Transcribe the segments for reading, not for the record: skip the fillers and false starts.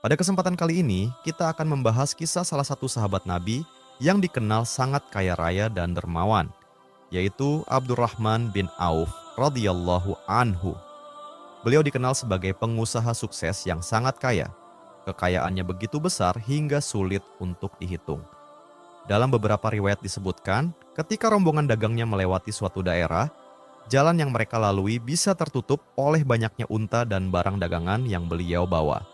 Pada kesempatan kali ini, kita akan membahas kisah salah satu sahabat Nabi yang dikenal sangat kaya raya dan dermawan, yaitu Abdurrahman bin Auf radhiyallahu anhu. Beliau dikenal sebagai pengusaha sukses yang sangat kaya. Kekayaannya begitu besar hingga sulit untuk dihitung. Dalam beberapa riwayat disebutkan, ketika rombongan dagangnya melewati suatu daerah, jalan yang mereka lalui bisa tertutup oleh banyaknya unta dan barang dagangan yang beliau bawa.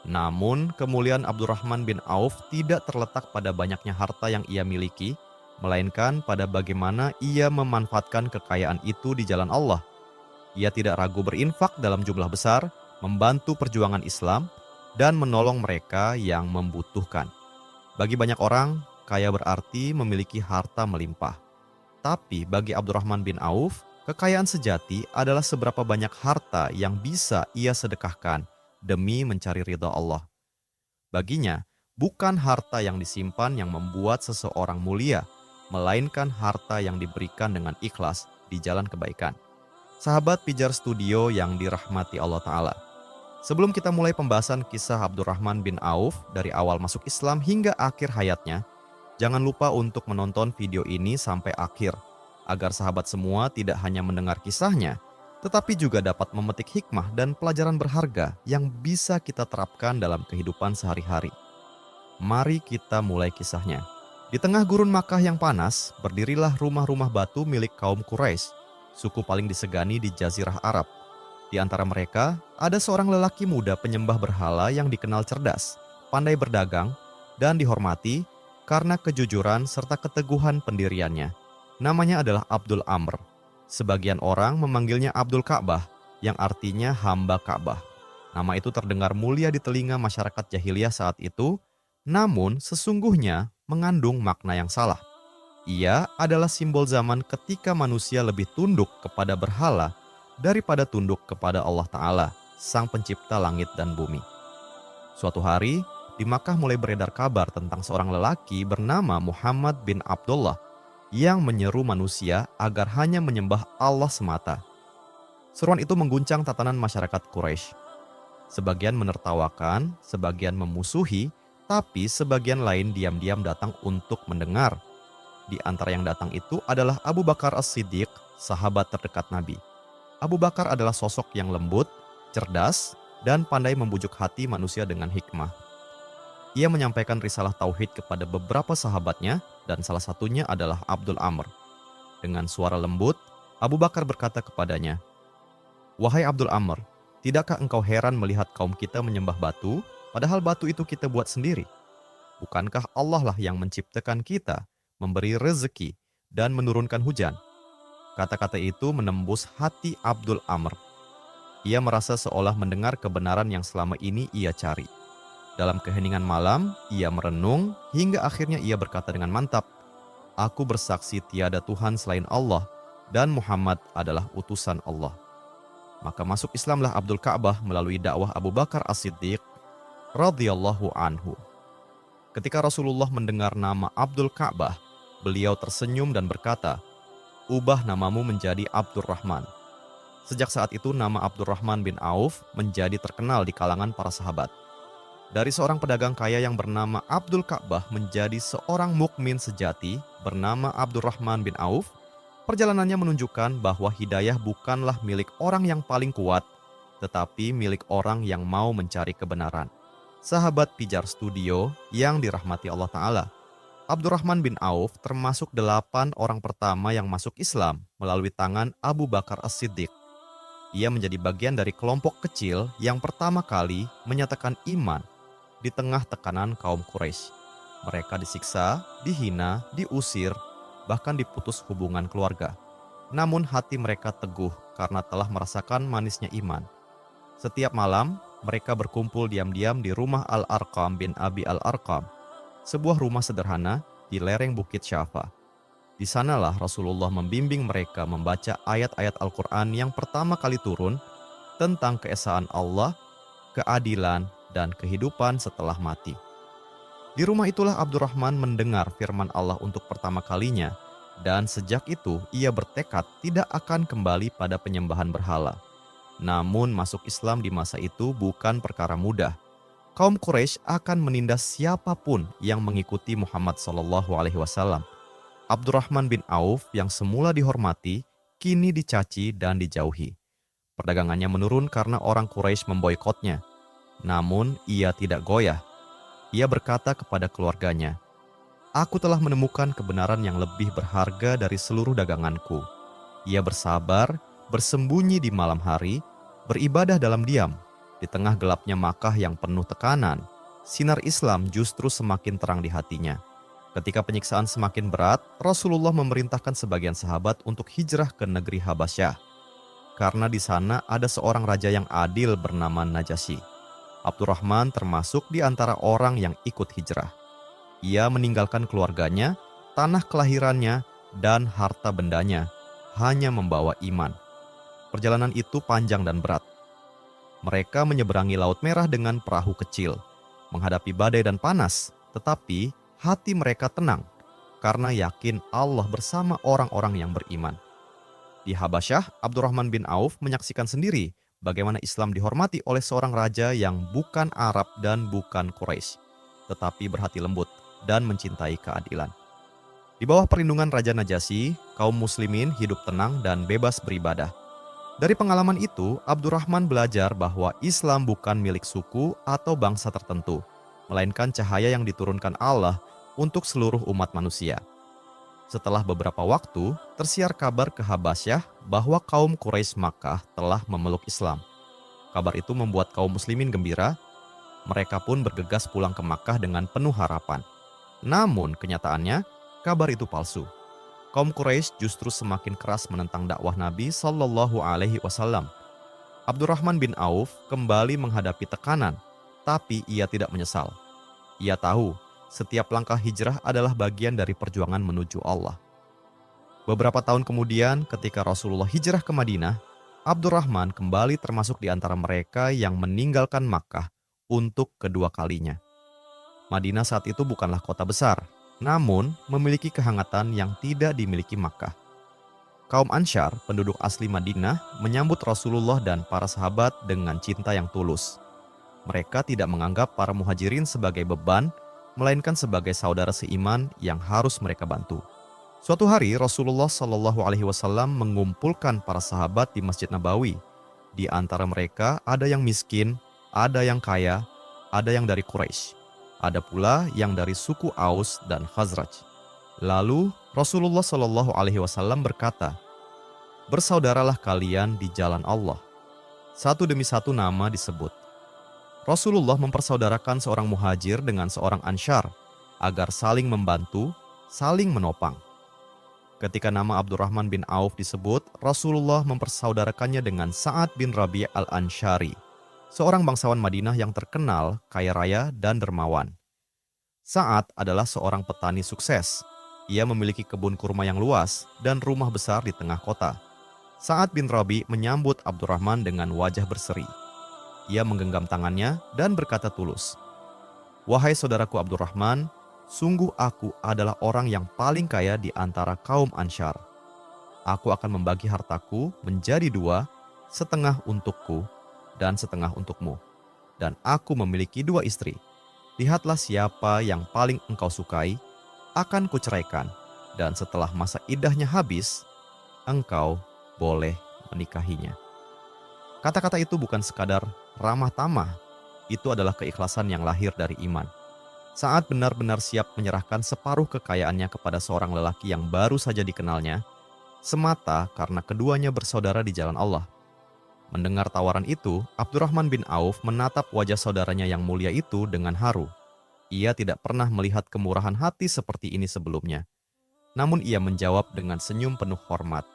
Namun, kemuliaan Abdurrahman bin Auf tidak terletak pada banyaknya harta yang ia miliki, melainkan pada bagaimana ia memanfaatkan kekayaan itu di jalan Allah. Ia tidak ragu berinfak dalam jumlah besar, membantu perjuangan Islam, dan menolong mereka yang membutuhkan. Bagi banyak orang, kaya berarti memiliki harta melimpah. Tapi bagi Abdurrahman bin Auf, kekayaan sejati adalah seberapa banyak harta yang bisa ia sedekahkan demi mencari ridha Allah. Baginya, bukan harta yang disimpan yang membuat seseorang mulia, melainkan harta yang diberikan dengan ikhlas di jalan kebaikan. Sahabat Pijar Studio yang dirahmati Allah Ta'ala. Sebelum kita mulai pembahasan kisah Abdurrahman bin Auf dari awal masuk Islam hingga akhir hayatnya, jangan lupa untuk menonton video ini sampai akhir, agar sahabat semua tidak hanya mendengar kisahnya, tetapi juga dapat memetik hikmah dan pelajaran berharga yang bisa kita terapkan dalam kehidupan sehari-hari. Mari kita mulai kisahnya. Di tengah gurun Makkah yang panas, berdirilah rumah-rumah batu milik kaum Quraisy, suku paling disegani di Jazirah Arab. Di antara mereka, ada seorang lelaki muda penyembah berhala yang dikenal cerdas, pandai berdagang, dan dihormati karena kejujuran serta keteguhan pendiriannya. Namanya adalah Abdul Amr. Sebagian orang memanggilnya Abdul Ka'bah, yang artinya hamba Ka'bah. Nama itu terdengar mulia di telinga masyarakat jahiliyah saat itu, namun sesungguhnya mengandung makna yang salah. Ia adalah simbol zaman ketika manusia lebih tunduk kepada berhala daripada tunduk kepada Allah Ta'ala, Sang Pencipta langit dan bumi. Suatu hari, di Makkah mulai beredar kabar tentang seorang lelaki bernama Muhammad bin Abdullah yang menyeru manusia agar hanya menyembah Allah semata. Seruan itu mengguncang tatanan masyarakat Quraisy. Sebagian menertawakan, sebagian memusuhi, tapi sebagian lain diam-diam datang untuk mendengar. Di antara yang datang itu adalah Abu Bakar As-Siddiq, sahabat terdekat Nabi. Abu Bakar adalah sosok yang lembut, cerdas, dan pandai membujuk hati manusia dengan hikmah. Ia menyampaikan risalah tauhid kepada beberapa sahabatnya dan salah satunya adalah Abdul Amr. Dengan suara lembut, Abu Bakar berkata kepadanya, "Wahai Abdul Amr, tidakkah engkau heran melihat kaum kita menyembah batu, padahal batu itu kita buat sendiri? Bukankah Allah lah yang menciptakan kita, memberi rezeki, dan menurunkan hujan?" Kata-kata itu menembus hati Abdul Amr. Ia merasa seolah mendengar kebenaran yang selama ini ia cari. Dalam keheningan malam, ia merenung hingga akhirnya ia berkata dengan mantap, "Aku bersaksi tiada Tuhan selain Allah dan Muhammad adalah utusan Allah." Maka masuk Islamlah Abdul Ka'bah melalui dakwah Abu Bakar As-Siddiq radhiyallahu anhu. Ketika Rasulullah mendengar nama Abdul Ka'bah, beliau tersenyum dan berkata, "Ubah namamu menjadi Abdurrahman." Sejak saat itu nama Abdurrahman bin Auf menjadi terkenal di kalangan para sahabat. Dari seorang pedagang kaya yang bernama Abdul Ka'bah menjadi seorang mukmin sejati bernama Abdurrahman bin Auf, perjalanannya menunjukkan bahwa hidayah bukanlah milik orang yang paling kuat, tetapi milik orang yang mau mencari kebenaran. Sahabat Pijar Studio yang dirahmati Allah Ta'ala, Abdurrahman bin Auf termasuk 8 orang pertama yang masuk Islam melalui tangan Abu Bakar As-Siddiq. Ia menjadi bagian dari kelompok kecil yang pertama kali menyatakan iman di tengah tekanan kaum Quraisy. Mereka disiksa, dihina, diusir, bahkan diputus hubungan keluarga. Namun hati mereka teguh karena telah merasakan manisnya iman. Setiap malam, mereka berkumpul diam-diam di rumah Al-Arqam bin Abi Al-Arqam, sebuah rumah sederhana di lereng Bukit Syafa. Di sanalah Rasulullah membimbing mereka membaca ayat-ayat Al-Quran yang pertama kali turun tentang keesaan Allah, keadilan, dan kehidupan setelah mati. Di rumah itulah Abdurrahman mendengar firman Allah untuk pertama kalinya, dan sejak itu ia bertekad tidak akan kembali pada penyembahan berhala. Namun masuk Islam di masa itu bukan perkara mudah. kaum Quraisy akan menindas siapapun yang mengikuti Muhammad SAW. Abdurrahman bin Auf yang semula dihormati, kini dicaci dan dijauhi. Perdagangannya menurun karena orang Quraisy memboikotnya. Namun ia tidak goyah. Ia berkata kepada keluarganya, "Aku telah menemukan kebenaran yang lebih berharga dari seluruh daganganku." Ia bersabar, bersembunyi di malam hari, beribadah dalam diam. Di tengah gelapnya Makkah yang penuh tekanan, sinar Islam justru semakin terang di hatinya. Ketika penyiksaan semakin berat, Rasulullah memerintahkan sebagian sahabat untuk hijrah ke negeri Habasyah. Karena di sana ada seorang raja yang adil bernama Najasyi. Abdurrahman termasuk di antara orang yang ikut hijrah. Ia meninggalkan keluarganya, tanah kelahirannya, dan harta bendanya, hanya membawa iman. Perjalanan itu panjang dan berat. Mereka menyeberangi Laut Merah dengan perahu kecil, menghadapi badai dan panas, tetapi hati mereka tenang karena yakin Allah bersama orang-orang yang beriman. Di Habasyah, Abdurrahman bin Auf menyaksikan sendiri bagaimana Islam dihormati oleh seorang raja yang bukan Arab dan bukan Quraisy, tetapi berhati lembut dan mencintai keadilan. Di bawah perlindungan Raja Najasyi, kaum muslimin hidup tenang dan bebas beribadah. Dari pengalaman itu, Abdurrahman belajar bahwa Islam bukan milik suku atau bangsa tertentu, melainkan cahaya yang diturunkan Allah untuk seluruh umat manusia. Setelah beberapa waktu, tersiar kabar ke Habasyah bahwa kaum Quraisy Makkah telah memeluk Islam. Kabar itu membuat kaum muslimin gembira. Mereka pun bergegas pulang ke Makkah dengan penuh harapan. Namun kenyataannya, kabar itu palsu. Kaum Quraisy justru semakin keras menentang dakwah Nabi Shallallahu Alaihi Wasallam. Abdurrahman bin Auf kembali menghadapi tekanan, tapi ia tidak menyesal. Ia tahu setiap langkah hijrah adalah bagian dari perjuangan menuju Allah. Beberapa tahun kemudian, ketika Rasulullah hijrah ke Madinah, Abdurrahman kembali termasuk di antara mereka yang meninggalkan Makkah untuk kedua kalinya. Madinah saat itu bukanlah kota besar, namun memiliki kehangatan yang tidak dimiliki Makkah. Kaum Ansyar, penduduk asli Madinah, menyambut Rasulullah dan para sahabat dengan cinta yang tulus. Mereka tidak menganggap para muhajirin sebagai beban, melainkan sebagai saudara seiman yang harus mereka bantu. Suatu hari Rasulullah Shallallahu Alaihi Wasallam mengumpulkan para sahabat di Masjid Nabawi. Di antara mereka ada yang miskin, ada yang kaya, ada yang dari Quraisy. Ada pula yang dari suku Aus dan Khazraj. Lalu Rasulullah Shallallahu Alaihi Wasallam berkata, "Bersaudaralah kalian di jalan Allah." Satu demi satu nama disebut. Rasulullah mempersaudarakan seorang muhajir dengan seorang Ansyar agar saling membantu, saling menopang. Ketika nama Abdurrahman bin Auf disebut, Rasulullah mempersaudarakannya dengan Sa'ad bin Rabi' al-Ansyari, seorang bangsawan Madinah yang terkenal, kaya raya, dan dermawan. Sa'ad adalah seorang petani sukses. Ia memiliki kebun kurma yang luas dan rumah besar di tengah kota. Sa'ad bin Rabi' menyambut Abdurrahman dengan wajah berseri. Ia menggenggam tangannya dan berkata tulus, "Wahai saudaraku Abdurrahman, sungguh aku adalah orang yang paling kaya di antara kaum Ansyar. Aku akan membagi hartaku menjadi dua, setengah untukku dan setengah untukmu. Dan aku memiliki dua istri. Lihatlah siapa yang paling engkau sukai, akan kuceraikan. Dan setelah masa iddahnya habis, engkau boleh menikahinya." Kata-kata itu bukan sekadar ramah tamah, itu adalah keikhlasan yang lahir dari iman. Saat benar-benar siap menyerahkan separuh kekayaannya kepada seorang lelaki yang baru saja dikenalnya, semata karena keduanya bersaudara di jalan Allah. Mendengar tawaran itu, Abdurrahman bin Auf menatap wajah saudaranya yang mulia itu dengan haru. Ia tidak pernah melihat kemurahan hati seperti ini sebelumnya. Namun ia menjawab dengan senyum penuh hormat,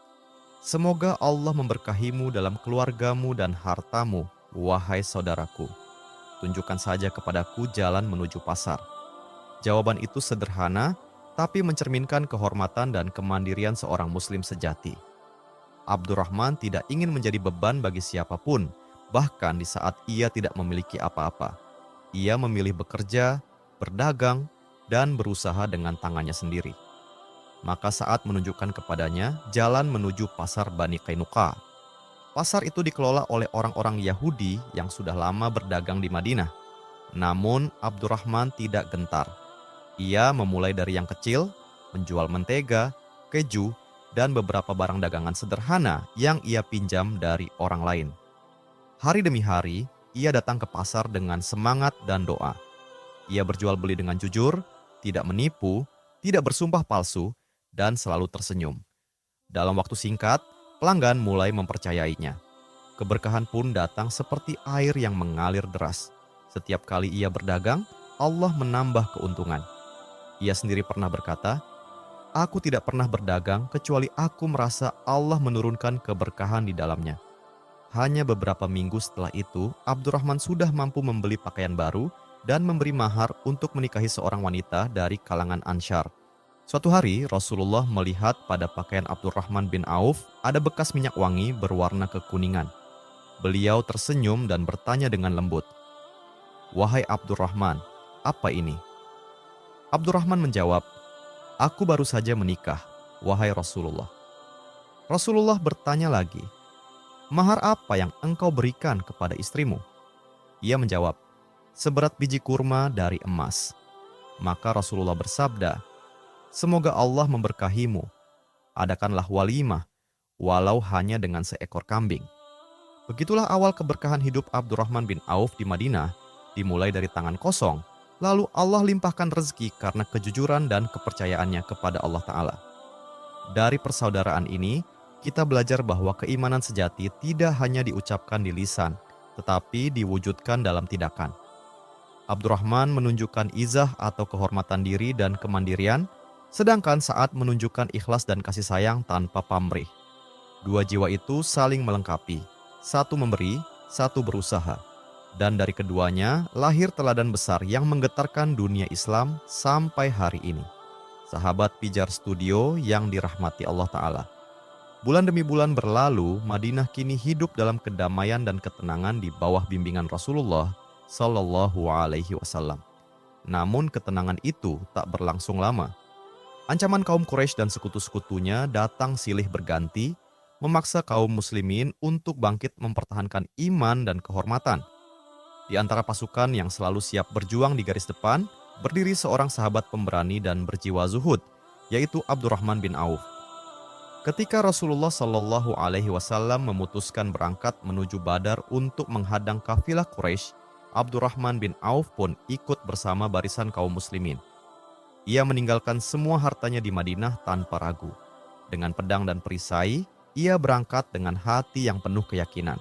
"Semoga Allah memberkahimu dalam keluargamu dan hartamu, wahai saudaraku. Tunjukkan saja kepadaku jalan menuju pasar." Jawaban itu sederhana, tapi mencerminkan kehormatan dan kemandirian seorang muslim sejati. Abdurrahman tidak ingin menjadi beban bagi siapapun, bahkan di saat ia tidak memiliki apa-apa. Ia memilih bekerja, berdagang, dan berusaha dengan tangannya sendiri. Maka saat menunjukkan kepadanya jalan menuju pasar Bani Qainuqa. Pasar itu dikelola oleh orang-orang Yahudi yang sudah lama berdagang di Madinah. Namun Abdurrahman tidak gentar. Ia memulai dari yang kecil, menjual mentega, keju, dan beberapa barang dagangan sederhana yang ia pinjam dari orang lain. Hari demi hari, ia datang ke pasar dengan semangat dan doa. Ia berjual beli dengan jujur, tidak menipu, tidak bersumpah palsu, dan selalu tersenyum. Dalam waktu singkat, pelanggan mulai mempercayainya. Keberkahan pun datang seperti air yang mengalir deras. Setiap kali ia berdagang, Allah menambah keuntungan. Ia sendiri pernah berkata, "Aku tidak pernah berdagang kecuali aku merasa Allah menurunkan keberkahan di dalamnya." Hanya beberapa minggu setelah itu, Abdurrahman sudah mampu membeli pakaian baru dan memberi mahar untuk menikahi seorang wanita dari kalangan Ansyar. Suatu hari, Rasulullah melihat pada pakaian Abdurrahman bin Auf ada bekas minyak wangi berwarna kekuningan. Beliau tersenyum dan bertanya dengan lembut, "Wahai Abdurrahman, apa ini?" Abdurrahman menjawab, "Aku baru saja menikah, wahai Rasulullah." Rasulullah bertanya lagi, "Mahar apa yang engkau berikan kepada istrimu?" Ia menjawab, "Seberat biji kurma dari emas." Maka Rasulullah bersabda, "Semoga Allah memberkahimu. Adakanlah walimah, walau hanya dengan seekor kambing." Begitulah awal keberkahan hidup Abdurrahman bin Auf di Madinah, dimulai dari tangan kosong, lalu Allah limpahkan rezeki karena kejujuran dan kepercayaannya kepada Allah Ta'ala. Dari persaudaraan ini, kita belajar bahwa keimanan sejati tidak hanya diucapkan di lisan, tetapi diwujudkan dalam tindakan. Abdurrahman menunjukkan izah atau kehormatan diri dan kemandirian, sedangkan saat menunjukkan ikhlas dan kasih sayang tanpa pamrih. Dua jiwa itu saling melengkapi, satu memberi, satu berusaha. Dan dari keduanya lahir teladan besar yang menggetarkan dunia Islam sampai hari ini. Sahabat Pijar Studio yang dirahmati Allah Ta'ala. Bulan demi bulan berlalu, Madinah kini hidup dalam kedamaian dan ketenangan di bawah bimbingan Rasulullah Sallallahu Alaihi Wasallam. Namun ketenangan itu tak berlangsung lama. Ancaman kaum Quraisy dan sekutu-sekutunya datang silih berganti, memaksa kaum muslimin untuk bangkit mempertahankan iman dan kehormatan. Di antara pasukan yang selalu siap berjuang di garis depan, berdiri seorang sahabat pemberani dan berjiwa zuhud, yaitu Abdurrahman bin Auf. Ketika Rasulullah Shallallahu Alaihi Wasallam memutuskan berangkat menuju Badar untuk menghadang kafilah Quraisy, Abdurrahman bin Auf pun ikut bersama barisan kaum muslimin. Ia meninggalkan semua hartanya di Madinah tanpa ragu. Dengan pedang dan perisai, ia berangkat dengan hati yang penuh keyakinan.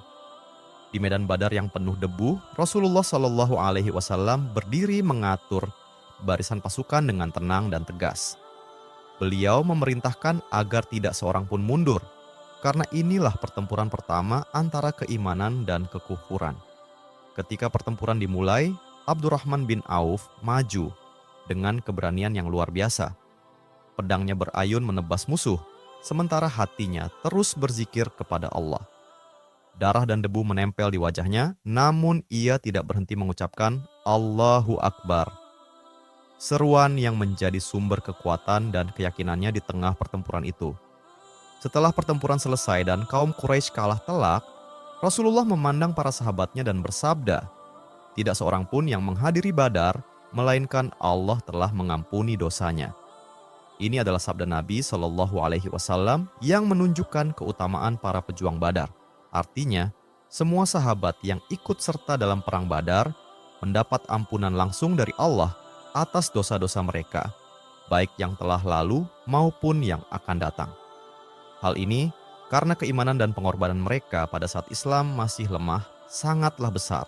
Di medan Badar yang penuh debu, Rasulullah Shallallahu Alaihi Wasallam berdiri mengatur barisan pasukan dengan tenang dan tegas. Beliau memerintahkan agar tidak seorang pun mundur, karena inilah pertempuran pertama antara keimanan dan kekufuran. Ketika pertempuran dimulai, Abdurrahman bin Auf maju dengan keberanian yang luar biasa. Pedangnya berayun menebas musuh, sementara hatinya terus berzikir kepada Allah. Darah dan debu menempel di wajahnya, namun ia tidak berhenti mengucapkan Allahu Akbar. Seruan yang menjadi sumber kekuatan dan keyakinannya di tengah pertempuran itu. Setelah pertempuran selesai dan kaum Quraisy kalah telak, Rasulullah memandang para sahabatnya dan bersabda, "Tidak seorang pun yang menghadiri Badar, melainkan Allah telah mengampuni dosanya." Ini adalah sabda Nabi Shallallahu Alaihi Wasallam yang menunjukkan keutamaan para pejuang Badar. Artinya, semua sahabat yang ikut serta dalam perang Badar mendapat ampunan langsung dari Allah atas dosa-dosa mereka, baik yang telah lalu maupun yang akan datang. Hal ini karena keimanan dan pengorbanan mereka pada saat Islam masih lemah sangatlah besar.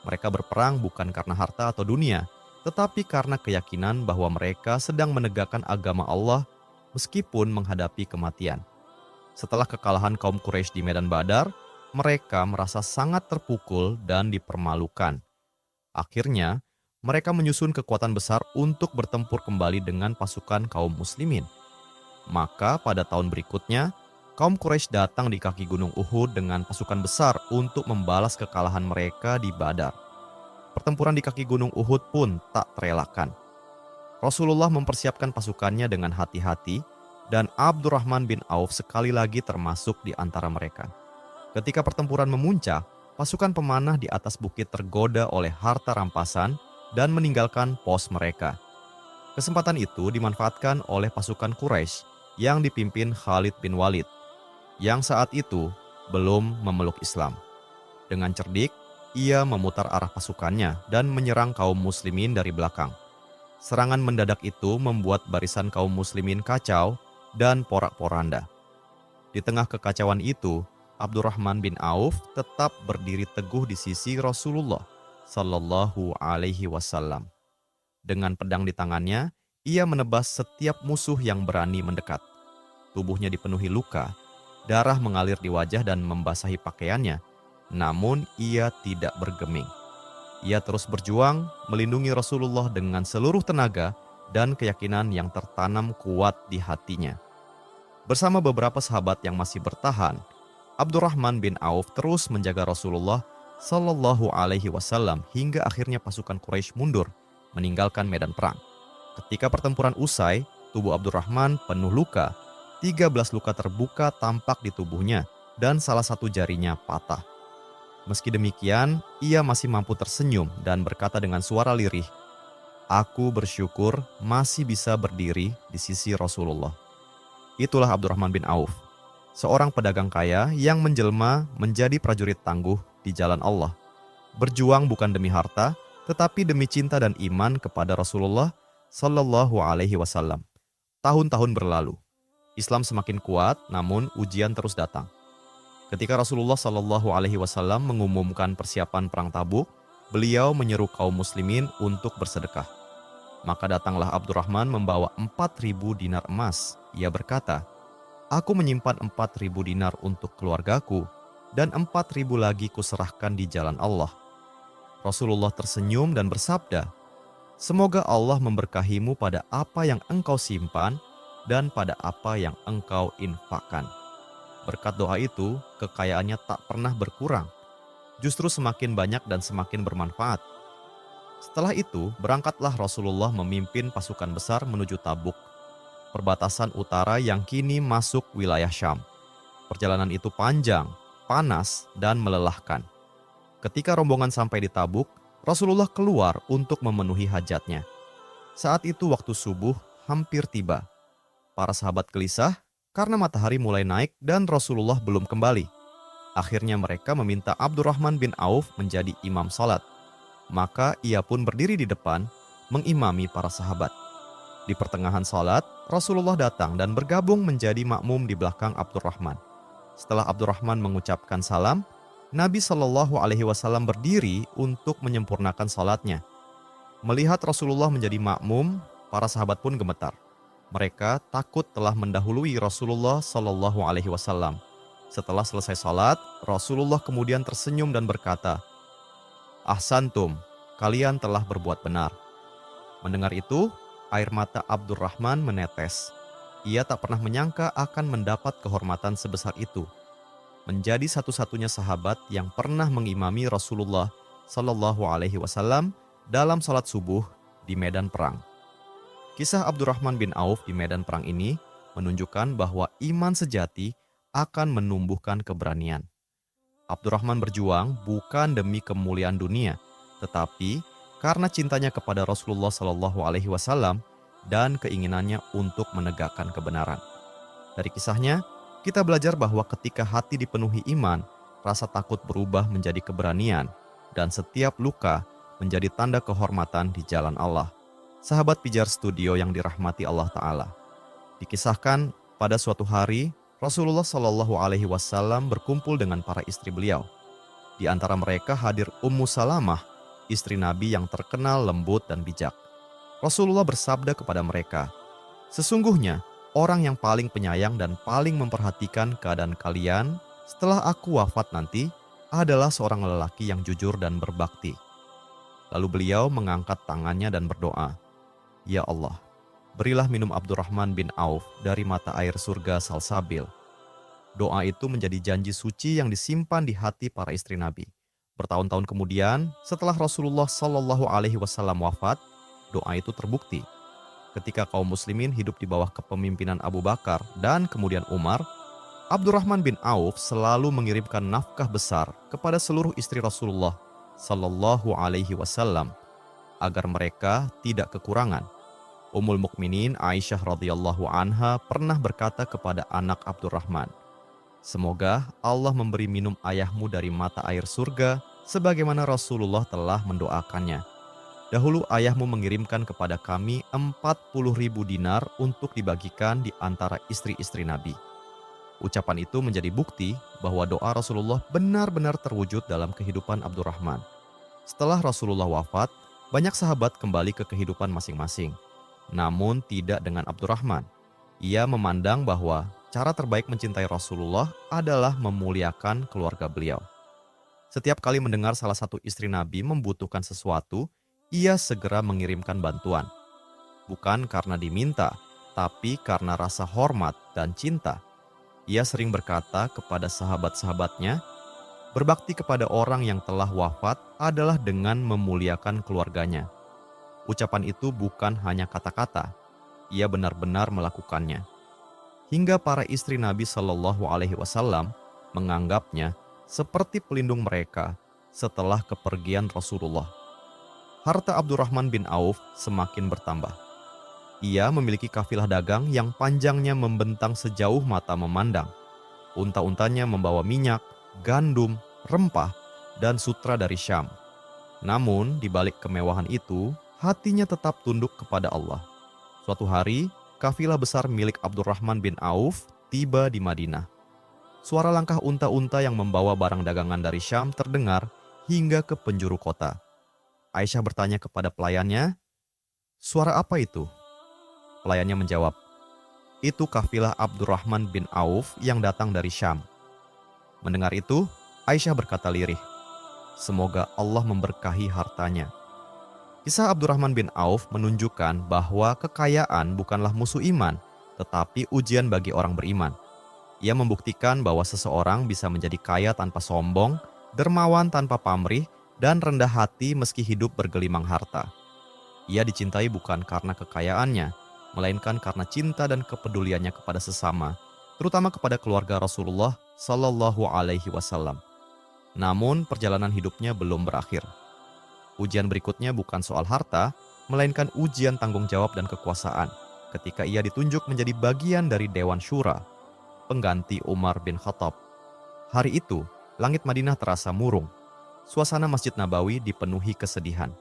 Mereka berperang bukan karena harta atau dunia, tetapi karena keyakinan bahwa mereka sedang menegakkan agama Allah meskipun menghadapi kematian. Setelah kekalahan kaum Quraisy di medan Badar, mereka merasa sangat terpukul dan dipermalukan. Akhirnya, mereka menyusun kekuatan besar untuk bertempur kembali dengan pasukan kaum muslimin. Maka pada tahun berikutnya, kaum Quraisy datang di kaki gunung Uhud dengan pasukan besar untuk membalas kekalahan mereka di Badar. Pertempuran di kaki gunung Uhud pun tak terelakkan. Rasulullah mempersiapkan pasukannya dengan hati-hati, dan Abdurrahman bin Auf sekali lagi termasuk di antara mereka. Ketika pertempuran memuncak, pasukan pemanah di atas bukit tergoda oleh harta rampasan dan meninggalkan pos mereka. Kesempatan itu dimanfaatkan oleh pasukan Quraisy yang dipimpin Khalid bin Walid, yang saat itu belum memeluk Islam. Dengan cerdik, ia memutar arah pasukannya dan menyerang kaum muslimin dari belakang. Serangan mendadak itu membuat barisan kaum muslimin kacau dan porak-poranda. Di tengah kekacauan itu, Abdurrahman bin Auf tetap berdiri teguh di sisi Rasulullah Sallallahu Alaihi Wasallam. Dengan pedang di tangannya, ia menebas setiap musuh yang berani mendekat. Tubuhnya dipenuhi luka, darah mengalir di wajah dan membasahi pakaiannya, namun ia tidak bergeming. Ia terus berjuang melindungi Rasulullah dengan seluruh tenaga dan keyakinan yang tertanam kuat di hatinya. Bersama beberapa sahabat yang masih bertahan, Abdurrahman bin Auf terus menjaga Rasulullah Sallallahu Alaihi Wasallam hingga akhirnya pasukan Quraisy mundur, meninggalkan medan perang. Ketika pertempuran usai, tubuh Abdurrahman penuh luka. 13 luka terbuka tampak di tubuhnya dan salah satu jarinya patah. Meski demikian, ia masih mampu tersenyum dan berkata dengan suara lirih, "Aku bersyukur masih bisa berdiri di sisi Rasulullah." Itulah Abdurrahman bin Auf, seorang pedagang kaya yang menjelma menjadi prajurit tangguh di jalan Allah. Berjuang bukan demi harta, tetapi demi cinta dan iman kepada Rasulullah Sallallahu Alaihi Wasallam. Tahun-tahun berlalu, Islam semakin kuat, namun ujian terus datang. Ketika Rasulullah Sallallahu Alaihi Wasallam mengumumkan persiapan perang Tabuk, beliau menyeru kaum muslimin untuk bersedekah. Maka datanglah Abdurrahman membawa 4.000 dinar emas. Ia berkata, "Aku menyimpan 4.000 dinar untuk keluargaku, dan 4.000 lagi kuserahkan di jalan Allah." Rasulullah tersenyum dan bersabda, "Semoga Allah memberkahimu pada apa yang engkau simpan dan pada apa yang engkau infakkan." Berkat doa itu, kekayaannya tak pernah berkurang, justru semakin banyak dan semakin bermanfaat. Setelah itu, berangkatlah Rasulullah memimpin pasukan besar menuju Tabuk, perbatasan utara yang kini masuk wilayah Syam. Perjalanan itu panjang, panas, dan melelahkan. Ketika rombongan sampai di Tabuk, Rasulullah keluar untuk memenuhi hajatnya. Saat itu waktu subuh hampir tiba. Para sahabat gelisah karena matahari mulai naik dan Rasulullah belum kembali. Akhirnya mereka meminta Abdurrahman bin Auf menjadi imam salat. Maka ia pun berdiri di depan, mengimami para sahabat. Di pertengahan salat, Rasulullah datang dan bergabung menjadi makmum di belakang Abdurrahman. Setelah Abdurrahman mengucapkan salam, Nabi Shallallahu Alaihi Wasallam berdiri untuk menyempurnakan salatnya. Melihat Rasulullah menjadi makmum, para sahabat pun gemetar. Mereka takut telah mendahului Rasulullah Shallallahu Alaihi Wasallam. Setelah selesai salat, Rasulullah kemudian tersenyum dan berkata, "Ahsantum, kalian telah berbuat benar." Mendengar itu, air mata Abdurrahman menetes. Ia tak pernah menyangka akan mendapat kehormatan sebesar itu. Menjadi satu-satunya sahabat yang pernah mengimami Rasulullah Shallallahu Alaihi Wasallam dalam salat subuh di medan perang. Kisah Abdurrahman bin Auf di medan perang ini menunjukkan bahwa iman sejati akan menumbuhkan keberanian. Abdurrahman berjuang bukan demi kemuliaan dunia, tetapi karena cintanya kepada Rasulullah Shallallahu Alaihi Wasallam dan keinginannya untuk menegakkan kebenaran. Dari kisahnya, kita belajar bahwa ketika hati dipenuhi iman, rasa takut berubah menjadi keberanian, dan setiap luka menjadi tanda kehormatan di jalan Allah. Sahabat Pijar Studio yang dirahmati Allah Ta'ala. Dikisahkan pada suatu hari, Rasulullah Shallallahu Alaihi Wasallam berkumpul dengan para istri beliau. Di antara mereka hadir Ummu Salamah, istri Nabi yang terkenal lembut dan bijak. Rasulullah bersabda kepada mereka, "Sesungguhnya orang yang paling penyayang dan paling memperhatikan keadaan kalian setelah aku wafat nanti adalah seorang lelaki yang jujur dan berbakti." Lalu beliau mengangkat tangannya dan berdoa, "Ya Allah, berilah minum Abdurrahman bin Auf dari mata air surga Salsabil." Doa itu menjadi janji suci yang disimpan di hati para istri Nabi. Bertahun-tahun kemudian, setelah Rasulullah Shallallahu Alaihi Wasallam wafat, doa itu terbukti. Ketika kaum muslimin hidup di bawah kepemimpinan Abu Bakar dan kemudian Umar, Abdurrahman bin Auf selalu mengirimkan nafkah besar kepada seluruh istri Rasulullah Sallallahu Alaihi Wasallam agar mereka tidak kekurangan. Ummul Mukminin Aisyah radhiyallahu anha pernah berkata kepada anak Abdurrahman, "Semoga Allah memberi minum ayahmu dari mata air surga sebagaimana Rasulullah telah mendoakannya. Dahulu ayahmu mengirimkan kepada kami 40.000 dinar untuk dibagikan di antara istri-istri Nabi." Ucapan itu menjadi bukti bahwa doa Rasulullah benar-benar terwujud dalam kehidupan Abdurrahman. Setelah Rasulullah wafat, banyak sahabat kembali ke kehidupan masing-masing. Namun tidak dengan Abdurrahman. Ia memandang bahwa cara terbaik mencintai Rasulullah adalah memuliakan keluarga beliau. Setiap kali mendengar salah satu istri Nabi membutuhkan sesuatu, ia segera mengirimkan bantuan. Bukan karena diminta, tapi karena rasa hormat dan cinta. Ia sering berkata kepada sahabat-sahabatnya, berbakti kepada orang yang telah wafat adalah dengan memuliakan keluarganya. Ucapan itu bukan hanya kata-kata, ia benar-benar melakukannya. Hingga para istri Nabi Shallallahu Alaihi Wasallam menganggapnya seperti pelindung mereka setelah kepergian Rasulullah. Harta Abdurrahman bin Auf semakin bertambah. Ia memiliki kafilah dagang yang panjangnya membentang sejauh mata memandang. Unta-untanya membawa minyak, gandum, rempah, dan sutra dari Syam. Namun, di balik kemewahan itu, hatinya tetap tunduk kepada Allah. Suatu hari, kafilah besar milik Abdurrahman bin Auf tiba di Madinah. Suara langkah unta-unta yang membawa barang dagangan dari Syam terdengar hingga ke penjuru kota. Aisyah bertanya kepada pelayannya, "Suara apa itu?" Pelayannya menjawab, "Itu kafilah Abdurrahman bin Auf yang datang dari Syam." Mendengar itu, Aisyah berkata lirih, "Semoga Allah memberkahi hartanya." Kisah Abdurrahman bin Auf menunjukkan bahwa kekayaan bukanlah musuh iman, tetapi ujian bagi orang beriman. Ia membuktikan bahwa seseorang bisa menjadi kaya tanpa sombong, dermawan tanpa pamrih, dan rendah hati meski hidup bergelimang harta. Ia dicintai bukan karena kekayaannya, melainkan karena cinta dan kepeduliannya kepada sesama, terutama kepada keluarga Rasulullah Sallallahu Alaihi Wasallam. Namun perjalanan hidupnya belum berakhir. Ujian berikutnya bukan soal harta, melainkan ujian tanggung jawab dan kekuasaan, ketika ia ditunjuk menjadi bagian dari Dewan Syura, pengganti Umar bin Khattab. Hari itu, langit Madinah terasa murung. Suasana Masjid Nabawi dipenuhi kesedihan.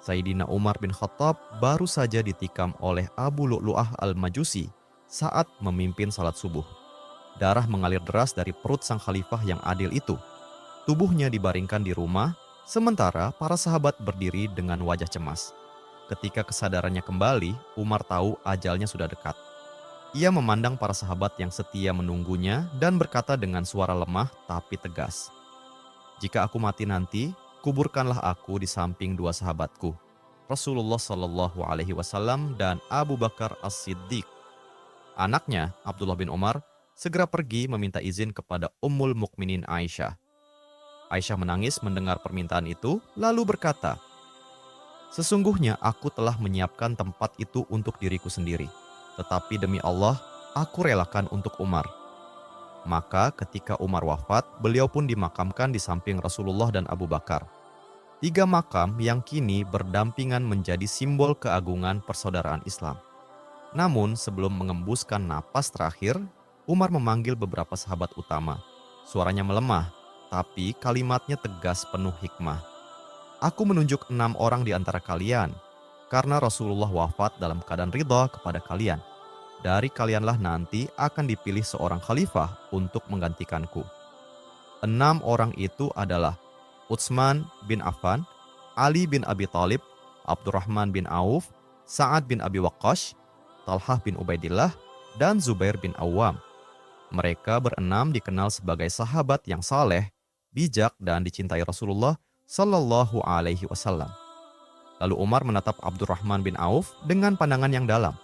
Sayyidina Umar bin Khattab baru saja ditikam oleh Abu Lu'lu'ah al-Majusi saat memimpin salat subuh. Darah mengalir deras dari perut sang khalifah yang adil itu. Tubuhnya dibaringkan di rumah, sementara para sahabat berdiri dengan wajah cemas. Ketika kesadarannya kembali, Umar tahu ajalnya sudah dekat. Ia memandang para sahabat yang setia menunggunya dan berkata dengan suara lemah tapi tegas, "Jika aku mati nanti, kuburkanlah aku di samping dua sahabatku, Rasulullah Shallallahu Alaihi Wasallam dan Abu Bakar As-Siddiq." Anaknya, Abdullah bin Umar, segera pergi meminta izin kepada Ummul Mukminin Aisyah. Aisyah menangis mendengar permintaan itu, lalu berkata, "Sesungguhnya aku telah menyiapkan tempat itu untuk diriku sendiri, tetapi demi Allah, aku relakan untuk Umar." Maka ketika Umar wafat, beliau pun dimakamkan di samping Rasulullah dan Abu Bakar. 3 makam yang kini berdampingan menjadi simbol keagungan persaudaraan Islam. Namun sebelum mengembuskan napas terakhir, Umar memanggil beberapa sahabat utama. Suaranya melemah, tapi kalimatnya tegas penuh hikmah. "Aku menunjuk 6 orang di antara kalian, karena Rasulullah wafat dalam keadaan ridha kepada kalian. Dari kalianlah nanti akan dipilih seorang khalifah untuk menggantikanku." 6 orang itu adalah Utsman bin Affan, Ali bin Abi Thalib, Abdurrahman bin Auf, Sa'ad bin Abi Waqqash, Talhah bin Ubaidillah, dan Zubair bin Awam. Mereka berenam dikenal sebagai sahabat yang saleh, bijak, dan dicintai Rasulullah Sallallahu Alaihi Wasallam. Lalu Umar menatap Abdurrahman bin Auf dengan pandangan yang dalam.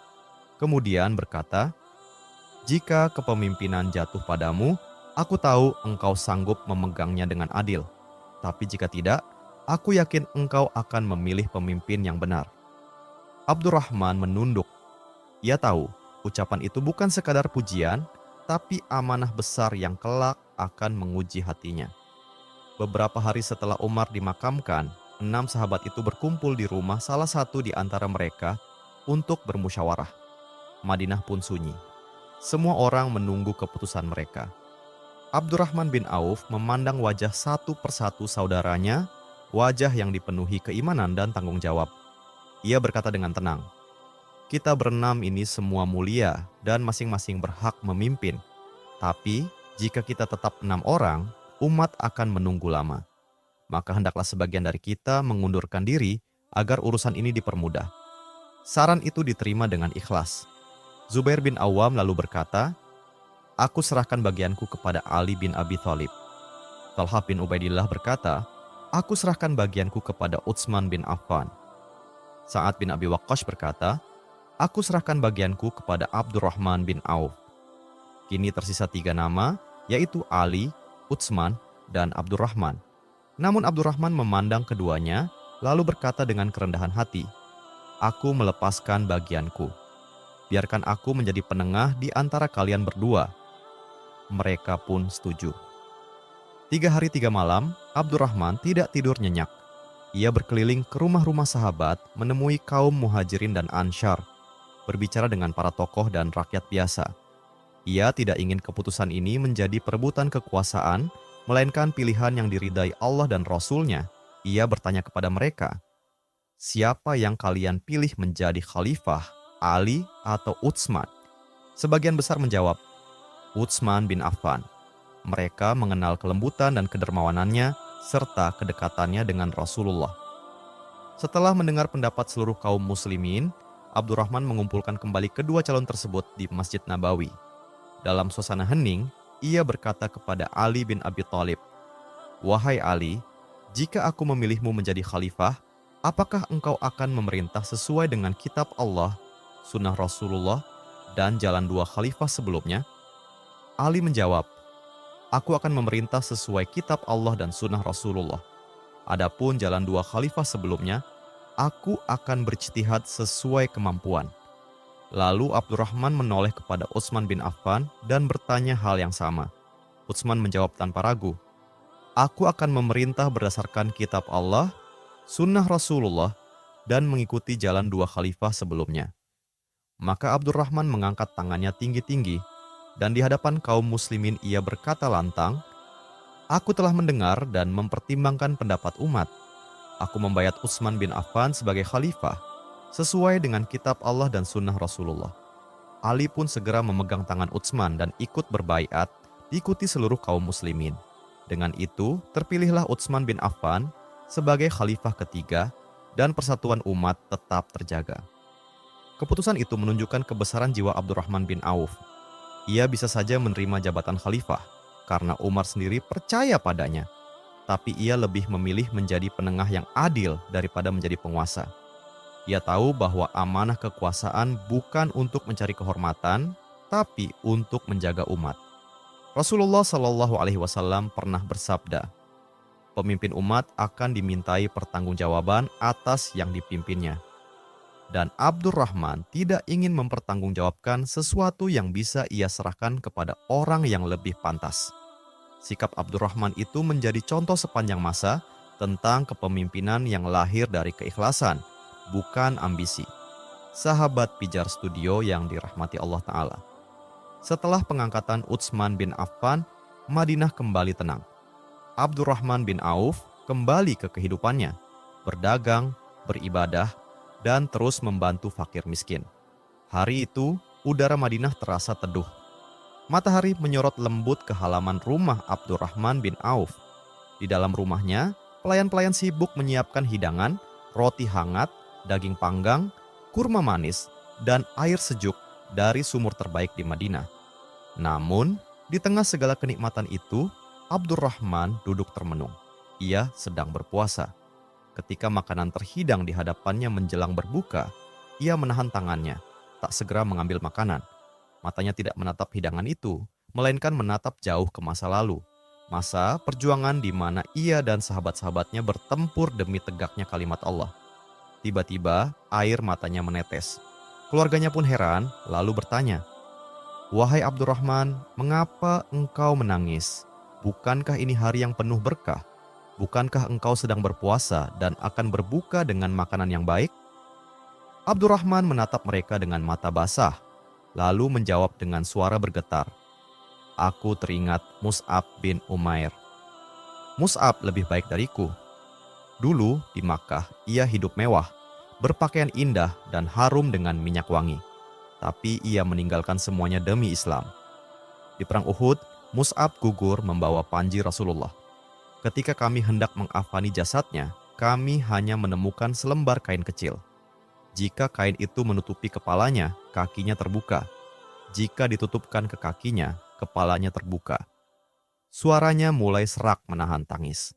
Kemudian berkata, "Jika kepemimpinan jatuh padamu, aku tahu engkau sanggup memegangnya dengan adil. Tapi jika tidak, aku yakin engkau akan memilih pemimpin yang benar." Abdurrahman menunduk. Ia tahu ucapan itu bukan sekadar pujian, tapi amanah besar yang kelak akan menguji hatinya. Beberapa hari setelah Umar dimakamkan, 6 sahabat itu berkumpul di rumah salah satu di antara mereka untuk bermusyawarah. Madinah pun sunyi. Semua orang menunggu keputusan mereka. Abdurrahman bin Auf memandang wajah satu persatu saudaranya, wajah yang dipenuhi keimanan dan tanggung jawab. Ia berkata dengan tenang, "Kita berenam ini semua mulia dan masing-masing berhak memimpin. Tapi jika kita tetap 6 orang, umat akan menunggu lama. Maka hendaklah sebagian dari kita mengundurkan diri agar urusan ini dipermudah." Saran itu diterima dengan ikhlas. Zubair bin Awam lalu berkata, "Aku serahkan bagianku kepada Ali bin Abi Thalib." Talha bin Ubaidillah berkata, "Aku serahkan bagianku kepada Utsman bin Affan." Sa'ad bin Abi Waqqas berkata, "Aku serahkan bagianku kepada Abdurrahman bin Auf." Kini tersisa 3 nama, yaitu Ali, Utsman, dan Abdurrahman. Namun Abdurrahman memandang keduanya, lalu berkata dengan kerendahan hati, "Aku melepaskan bagianku. Biarkan aku menjadi penengah di antara kalian berdua." Mereka pun setuju. 3 hari 3 malam, Abdurrahman tidak tidur nyenyak. Ia berkeliling ke rumah-rumah sahabat, menemui kaum Muhajirin dan Ansyar, berbicara dengan para tokoh dan rakyat biasa. Ia tidak ingin keputusan ini menjadi perebutan kekuasaan, melainkan pilihan yang diridai Allah dan Rasul-Nya. Ia bertanya kepada mereka, "Siapa yang kalian pilih menjadi khalifah, Ali atau Utsman?" Sebagian besar menjawab, "Utsman bin Affan." Mereka mengenal kelembutan dan kedermawanannya, serta kedekatannya dengan Rasulullah. Setelah mendengar pendapat seluruh kaum muslimin, Abdurrahman mengumpulkan kembali kedua calon tersebut di Masjid Nabawi. Dalam suasana hening, ia berkata kepada Ali bin Abi Thalib, "Wahai Ali, jika aku memilihmu menjadi khalifah, apakah engkau akan memerintah sesuai dengan kitab Allah, sunnah Rasulullah, dan jalan 2 khalifah sebelumnya?" Ali menjawab, "Aku akan memerintah sesuai kitab Allah dan sunnah Rasulullah. Adapun jalan 2 khalifah sebelumnya, aku akan berijtihad sesuai kemampuan." Lalu Abdurrahman menoleh kepada Utsman bin Affan dan bertanya hal yang sama. Utsman menjawab tanpa ragu, "Aku akan memerintah berdasarkan kitab Allah, sunnah Rasulullah, dan mengikuti jalan 2 khalifah sebelumnya." Maka Abdurrahman mengangkat tangannya tinggi-tinggi, dan di hadapan kaum muslimin ia berkata lantang, "Aku telah mendengar dan mempertimbangkan pendapat umat. Aku membayat Utsman bin Affan sebagai khalifah, sesuai dengan kitab Allah dan sunnah Rasulullah." Ali pun segera memegang tangan Utsman dan ikut berbaiat, diikuti seluruh kaum muslimin. Dengan itu, terpilihlah Utsman bin Affan sebagai khalifah ketiga, dan persatuan umat tetap terjaga. Keputusan itu menunjukkan kebesaran jiwa Abdurrahman bin Auf. Ia bisa saja menerima jabatan khalifah karena Umar sendiri percaya padanya, tapi ia lebih memilih menjadi penengah yang adil daripada menjadi penguasa. Ia tahu bahwa amanah kekuasaan bukan untuk mencari kehormatan, tapi untuk menjaga umat. Rasulullah Shallallahu Alaihi Wasallam pernah bersabda, "Pemimpin umat akan dimintai pertanggungjawaban atas yang dipimpinnya." Dan Abdurrahman tidak ingin mempertanggungjawabkan sesuatu yang bisa ia serahkan kepada orang yang lebih pantas. Sikap Abdurrahman itu menjadi contoh sepanjang masa tentang kepemimpinan yang lahir dari keikhlasan, bukan ambisi. Sahabat Pijar Studio yang dirahmati Allah Ta'ala. Setelah pengangkatan Utsman bin Affan, Madinah kembali tenang. Abdurrahman bin Auf kembali ke kehidupannya, berdagang, beribadah, dan terus membantu fakir miskin. Hari itu, udara Madinah terasa teduh. Matahari menyorot lembut ke halaman rumah Abdurrahman bin Auf. Di dalam rumahnya, pelayan-pelayan sibuk menyiapkan hidangan, roti hangat, daging panggang, kurma manis, dan air sejuk dari sumur terbaik di Madinah. Namun, di tengah segala kenikmatan itu, Abdurrahman duduk termenung. Ia sedang berpuasa. Ketika makanan terhidang di hadapannya menjelang berbuka, ia menahan tangannya, tak segera mengambil makanan. Matanya tidak menatap hidangan itu, melainkan menatap jauh ke masa lalu. Masa perjuangan di mana ia dan sahabat-sahabatnya bertempur demi tegaknya kalimat Allah. Tiba-tiba air matanya menetes. Keluarganya pun heran, lalu bertanya, "Wahai Abdurrahman, mengapa engkau menangis? Bukankah ini hari yang penuh berkah? Bukankah engkau sedang berpuasa dan akan berbuka dengan makanan yang baik?" Abdurrahman menatap mereka dengan mata basah, lalu menjawab dengan suara bergetar, "Aku teringat Mus'ab bin Umair. Mus'ab lebih baik dariku. Dulu di Makkah ia hidup mewah, berpakaian indah dan harum dengan minyak wangi. Tapi ia meninggalkan semuanya demi Islam. Di perang Uhud, Mus'ab gugur membawa panji Rasulullah. Ketika kami hendak mengafani jasadnya, kami hanya menemukan selembar kain kecil. Jika kain itu menutupi kepalanya, kakinya terbuka. Jika ditutupkan ke kakinya, kepalanya terbuka." Suaranya mulai serak menahan tangis.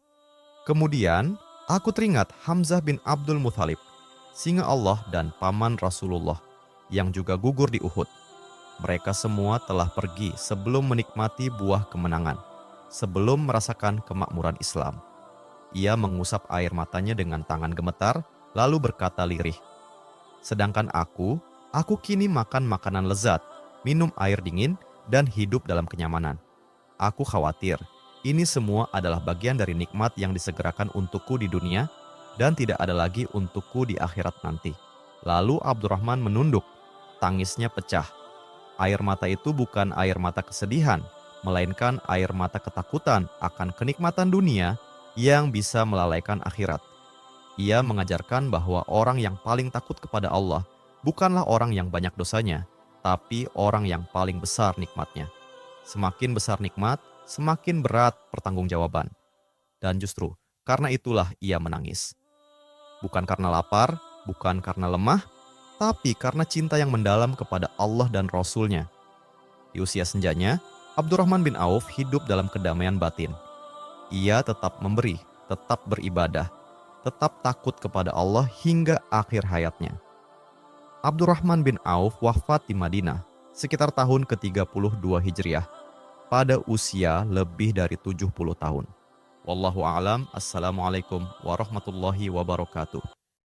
Kemudian, aku teringat Hamzah bin Abdul Muthalib, singa Allah dan paman Rasulullah, yang juga gugur di Uhud. Mereka semua telah pergi sebelum menikmati buah kemenangan, sebelum merasakan kemakmuran Islam. Ia mengusap air matanya dengan tangan gemetar, lalu berkata lirih, "Sedangkan aku kini makan makanan lezat, minum air dingin, dan hidup dalam kenyamanan. Aku khawatir ini semua adalah bagian dari nikmat yang disegerakan untukku di dunia dan tidak ada lagi untukku di akhirat nanti." Lalu Abdurrahman menunduk, tangisnya pecah. Air mata itu bukan air mata kesedihan, melainkan air mata ketakutan akan kenikmatan dunia yang bisa melalaikan akhirat. Ia mengajarkan bahwa orang yang paling takut kepada Allah bukanlah orang yang banyak dosanya, tapi orang yang paling besar nikmatnya. Semakin besar nikmat, semakin berat pertanggungjawaban. Dan justru karena itulah ia menangis. Bukan karena lapar, bukan karena lemah, tapi karena cinta yang mendalam kepada Allah dan Rasul-Nya. Di usia senjanya, Abdurrahman bin Auf hidup dalam kedamaian batin. Ia tetap memberi, tetap beribadah, tetap takut kepada Allah hingga akhir hayatnya. Abdurrahman bin Auf wafat di Madinah sekitar tahun ke-32 Hijriah pada usia lebih dari 70 tahun. Wallahu a'lam. Assalamualaikum warahmatullahi wabarakatuh.